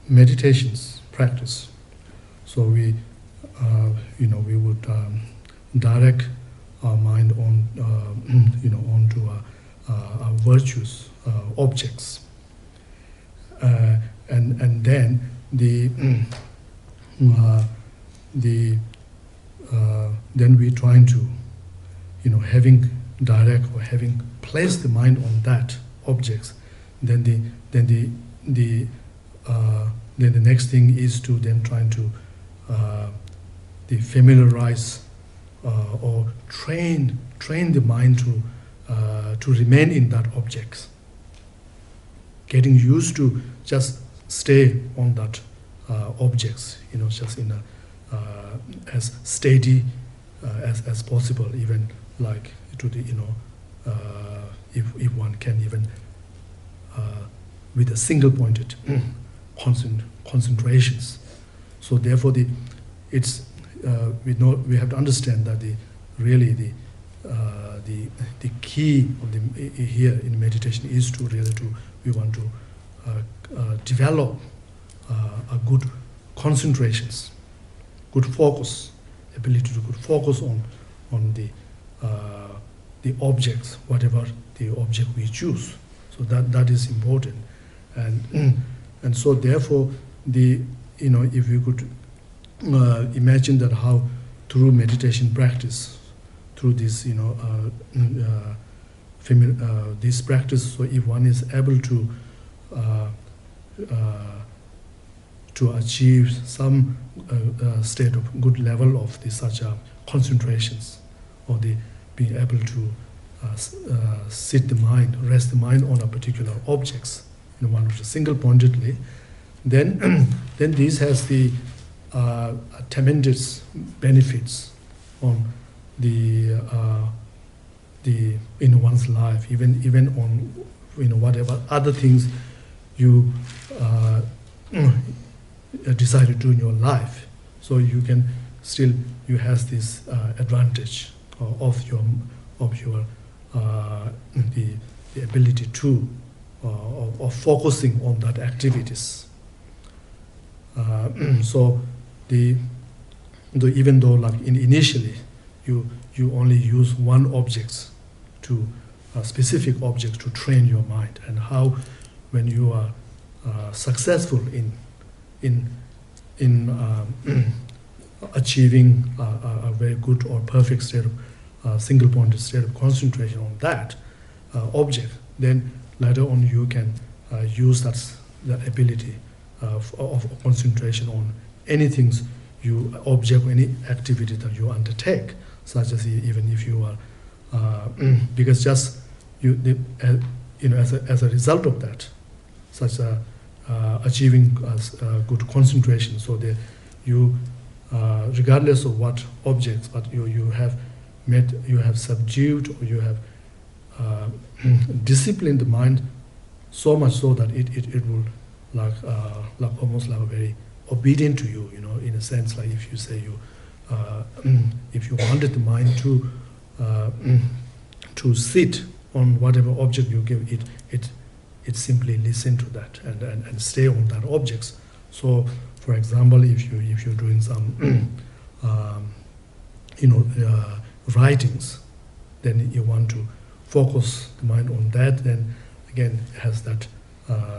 meditations practice, so we would direct our mind on onto our virtues objects, and then then we trying to having direct or having placed the mind on that objects, then the next thing is to then trying to familiarize or train the mind to remain in that objects, getting used to just stay on that objects, just in a as steady as possible, even like to the if one can even with a single pointed concentrations. So therefore we have to understand that the key of the here in meditation is to we want to develop a good concentrations, good focus, ability to good focus on the objects, whatever the object we choose. So that is important, and so therefore if you could imagine that how through meditation practice, through this this practice, so if one is able to achieve some state of good level of such concentrations, or the being able to sit the mind, rest the mind on a particular objects, one of the single pointedly, then then this has the tremendous benefits on the in one's life, even on whatever other things you decide to do in your life. So you can still has this advantage of your the ability to of focusing on that activities. So even though like initially you only use one object to specific objects to train your mind, and how when you are successful in achieving a very good or perfect state of single pointed state of concentration on that object, then later on you can use that ability of concentration on anything object or any activity that you undertake, such as even if you are because just as a result of that, such achieving good concentration, so that you regardless of what objects, but you have subdued, or you have disciplined the mind so much so that it will like almost like very obedient to you, in a sense, like if you say if you wanted the mind to sit on whatever object you give it simply listen to that and stay on that objects. So for example, if you're doing some writings, then you want to focus the mind on that, then again it has that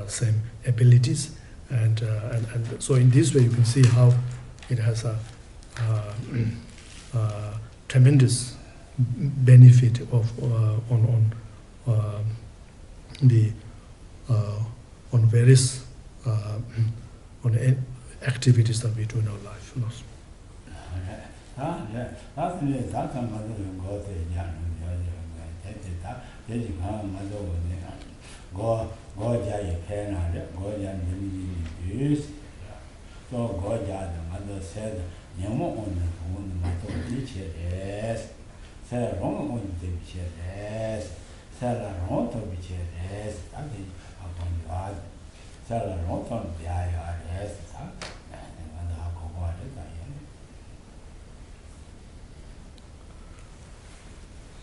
same abilities, and so in this way you can see how it has a tremendous benefit of on various activities that we do in our life.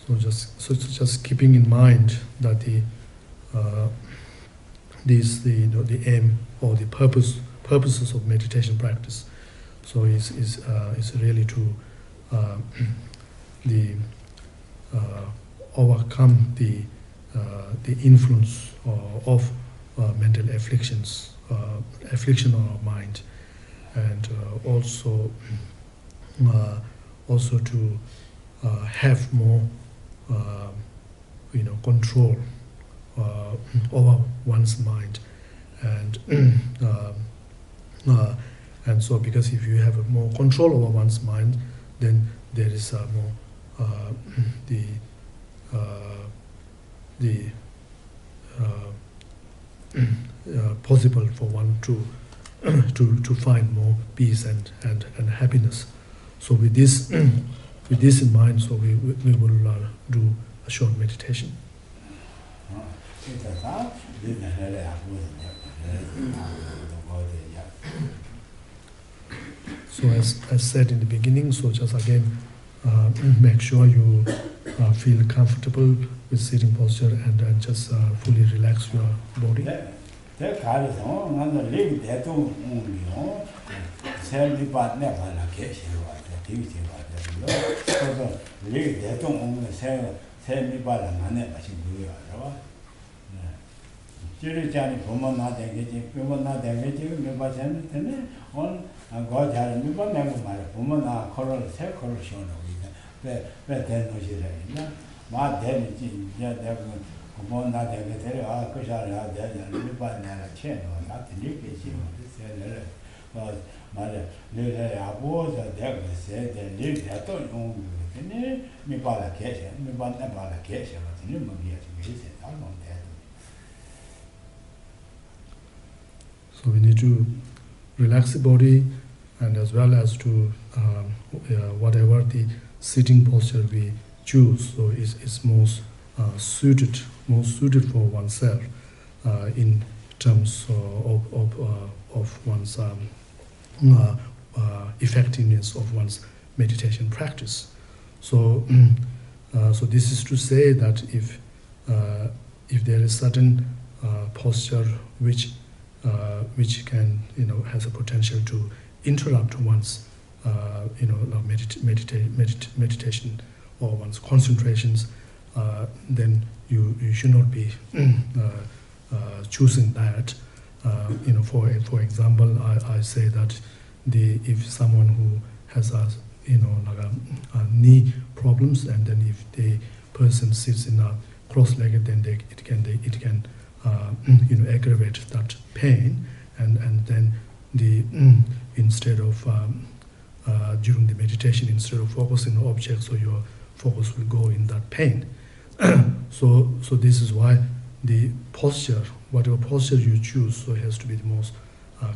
So just keeping in mind that the aim or the purposes of meditation practice, so is really to overcome the influence of mental affliction on our mind, and also to have more control over one's mind, and so because if you have more control over one's mind, then there is more possible for one to find more peace and happiness. So with this in mind, so we will do a short meditation. So as said in the beginning, so just again make sure you feel comfortable with sitting posture, and just fully relax your body. 말에 내가 아버지 내가 세대 내가 또 용기네 미발아 계셔 미발아 발아 계셔 같은 뭐 계셔 다는데. So we need to relax the body, and as well as to whatever the sitting posture we choose, so is most suited for oneself in terms of one's effectiveness of one's meditation practice. So so this is to say that if there is certain posture which can, has a potential to interrupt one's meditation or one's concentrations, then you should not be choosing that. For example, I say that if someone who has a knee problems, and then if the person sits in a cross-legged, then it can aggravate that pain, and then instead of during the meditation, instead of focusing on objects, so your focus will go in that pain. So this is why the posture, whatever posture you choose, so it has to be the most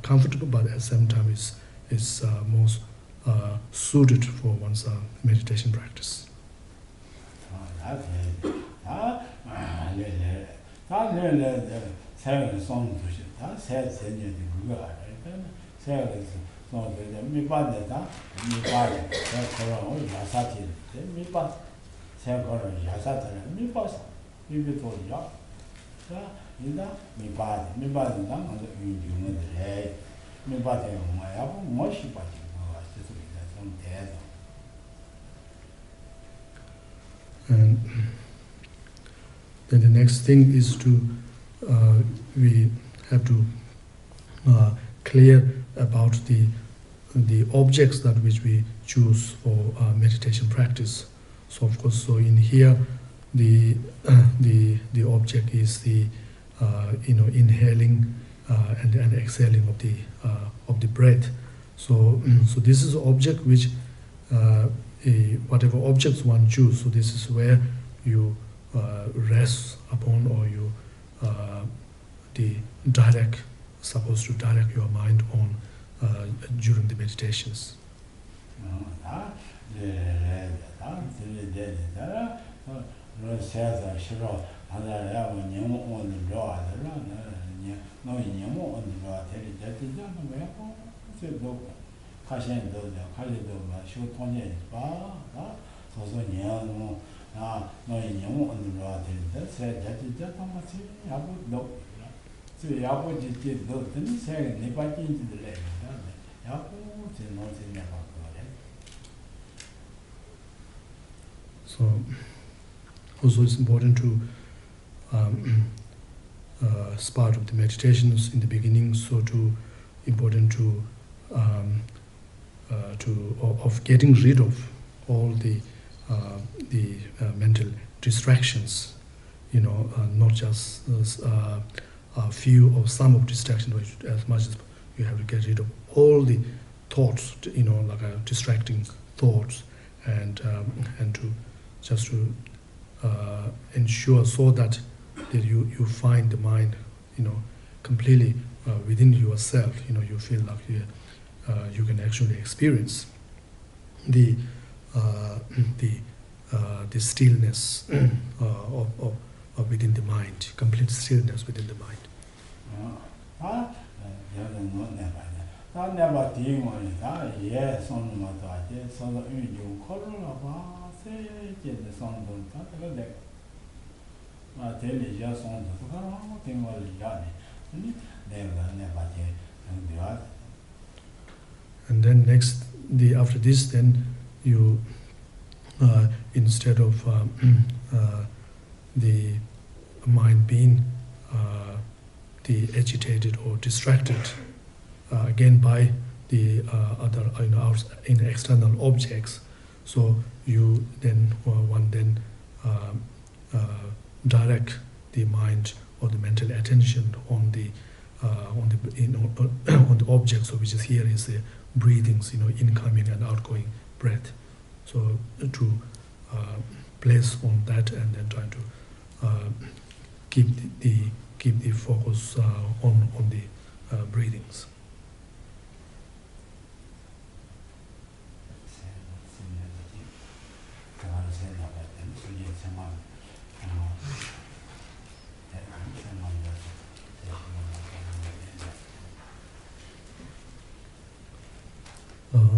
comfortable, but at the same time is most suited for one's meditation practice. And then the next thing is to we have to clear about the objects that which we choose for meditation practice. So of course, so in here the object is the inhaling and exhaling of the breath. So this is an object which whatever objects one choose. So this is where you rest upon, or you supposed to direct your mind on during the meditations. So also it's important to as part of the meditations in the beginning, so important to of getting rid of all the mental distractions, not just a few or some of distractions, but as much as you have to get rid of all the thoughts, distracting thoughts, and to just to ensure so that you find the mind, completely within yourself. You feel like you can actually experience the stillness of within the mind, complete stillness within the mind. And then next, after this, then you instead of the mind being agitated or distracted again by the other external objects, so you then direct the mind or the mental attention on the on the object. So which is here is the breathings, incoming and outgoing breath. So to place on that and then trying to keep the focus on the breathings.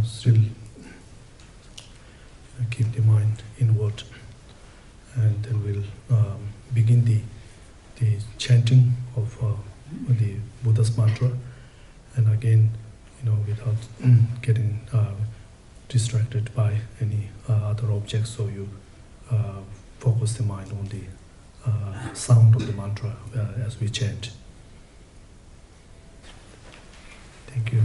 Still keep the mind inward, and then we'll begin the chanting of the Buddha's mantra, and again, without getting distracted by any other objects, so you focus the mind on the sound of the mantra as we chant. Thank you.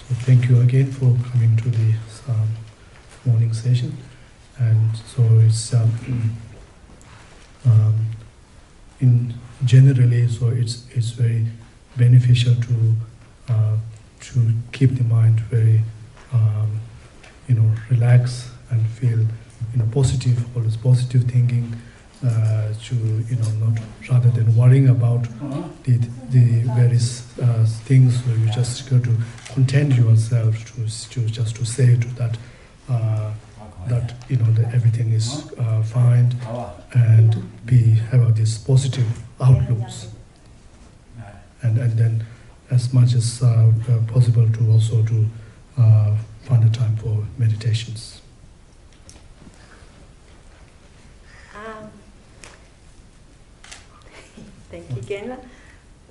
So thank you again for coming to the morning session, and so it's generally, so it's very beneficial to keep the mind very relaxed and feel positive, always positive thinking, to not rather than worrying about the various things. So you just got to content yourself to just to say to that that everything is fine, and have this positive outlooks, and then as much as possible to also to find a time for meditations. Thank you, Genla.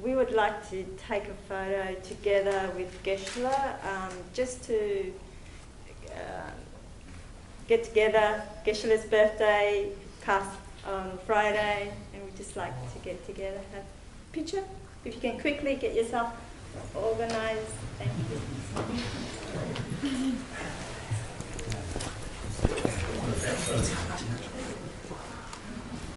We would like to take a photo together with Geshe, just to get together. Geshe's birthday passed on Friday, and we'd just like to get together, have a picture. If you can quickly get yourself organised. Thank you.